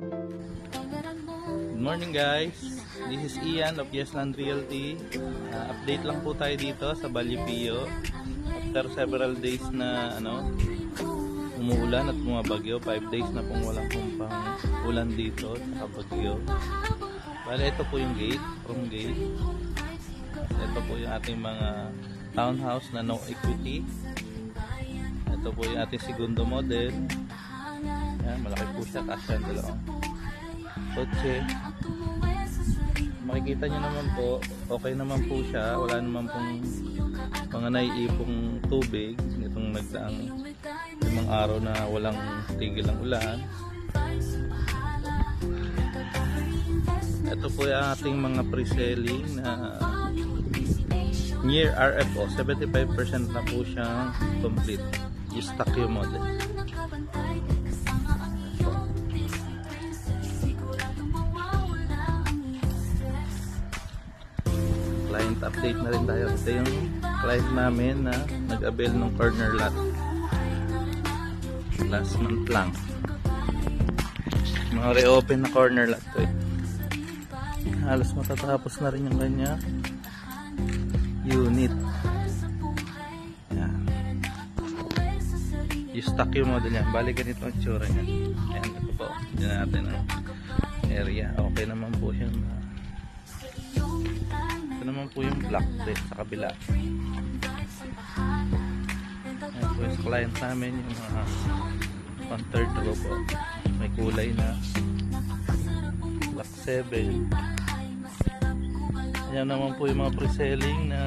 Good morning guys, this is Ian of Yesland Realty. Update lang po tayo dito sa Ballypio. After several days na umuulan at bumabagyo, 5 days na pong walang pumpang ulan dito sa bagyo. Bale, ito po yung gate, from gate. Ito po yung ating mga townhouse na no equity. Ito po yung ating segundo model. Yan, malaki po siya, kasya ang dalawang kotse. Makikita nyo naman po, okay naman po siya, wala naman pong mga naiipong tubig itong nagdaang limang araw na walang tigil ang ulan. Ito po yung ating mga pre-selling na near RFO, 75% na po siyang complete, yung stock yung model. Client update na rin tayo. Ito yung client namin na nag-avail ng corner lot last month lang. Mga reopen na corner lot to eh. Halos matatapos na rin yung kanya unit. Yan. Yung stock yung model yan. Balik ganito ang tsura niya. Ayan, ito po. Diyan natin ang area. Okay naman po siya. Ito naman po yung black plate sa kabila. Ayan po yung client namin, yung mga 1/3 row po. May kulay na black 7. Ayan naman po yung mga pre-selling na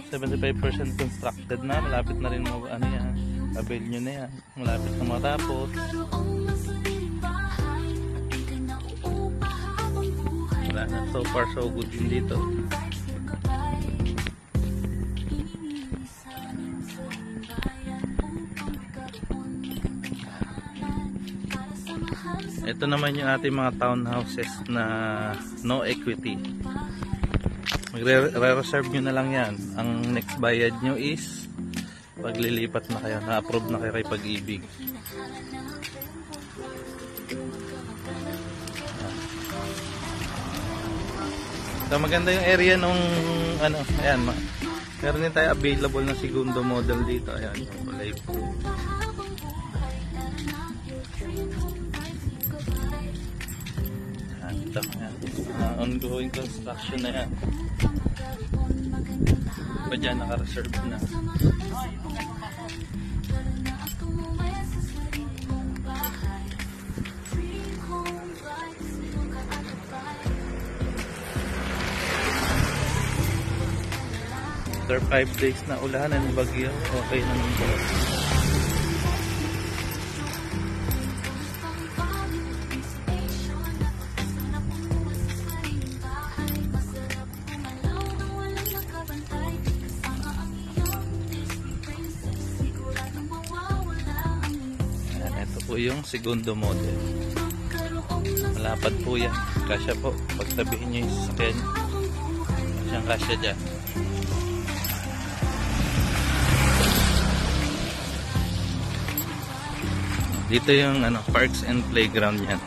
75% constructed na. Malapit na rin mo avail nyo na yan. Malapit na matapos. So far so good din dito. Ito naman yung ating mga townhouses na no equity. Magre-reserve nyo na lang yan. Ang next bayad nyo is paglilipat na kayo, na-approve na kayo kay Pag-ibig. So maganda yung area nung ayan, meron din tayo available na segundo model dito. Ayan, yung kulay po. Ayan, ito, ayan. Ongoing construction na yan. Pa dyan naka-reserve na. 5 days na ulan and bagyo, okay naman po. Ayan, ito po yung segundo model. Malapad po yan. Kasya po. Pagtabihin nyo yung sasakyan, kasyang kasya dyan. Dito yung parks and playground yan.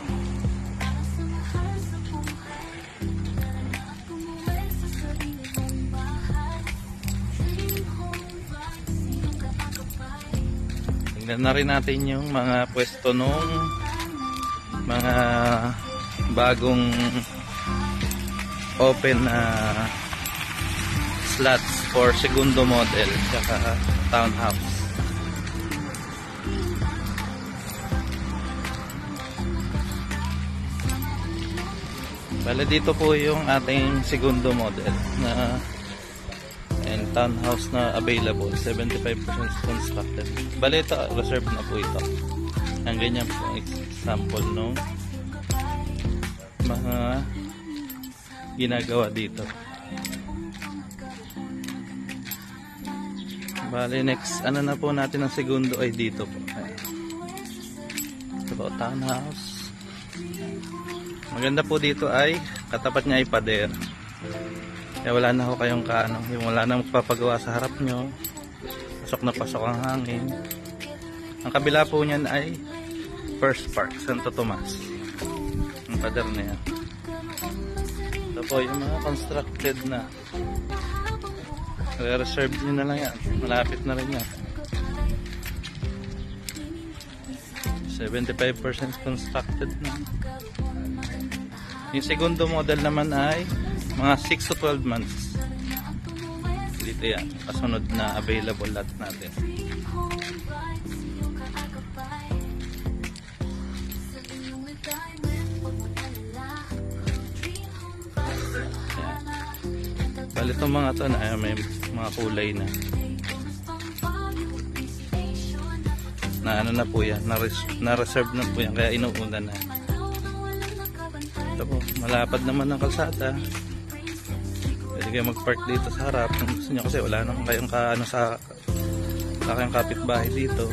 Tingnan na rin natin yung mga pwesto nung mga bagong open slots for segundo model saka townhouse. Bale, dito po yung ating segundo model na townhouse na available, 75% constructed. Bale, ito reserve na po ito. Ang ganyan po example nung mga ginagawa dito. Bale, next na po natin ang segundo ay dito po. Ito po, townhouse. Maganda po dito ay katapat niya ay pader. Kaya wala na ho kayong yung wala na magpapagawa sa harap nyo. Pasok na pasok ang hangin. Ang kabila po niyan ay First Park, Santo Tomas. Ang pader na yan. Ito po yung mga constructed na. Re-reserve nyo na lang yan. Malapit na rin yan. 75% constructed na. Yung segundo model naman ay mga 6 to 12 months. Dito yan. Kasunod na available lot natin. Bali itong mga to na may mga kulay na ano na po yan, na-reserve na po yan, kaya inuuna na. Ito po, malapad naman ng kalsada. Pwede kayo mag-park dito sa harap kung gusto nyo, kasi wala naman kayong sa kayong kapitbahay dito.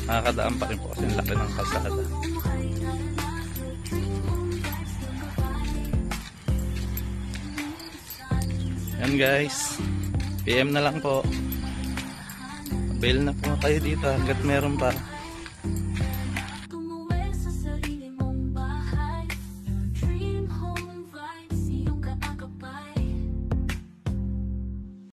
Nakakadaan pa rin po kasi laki ng kalsada. Yan guys, PM na lang po. Bail na po kayo dito hanggat meron pa.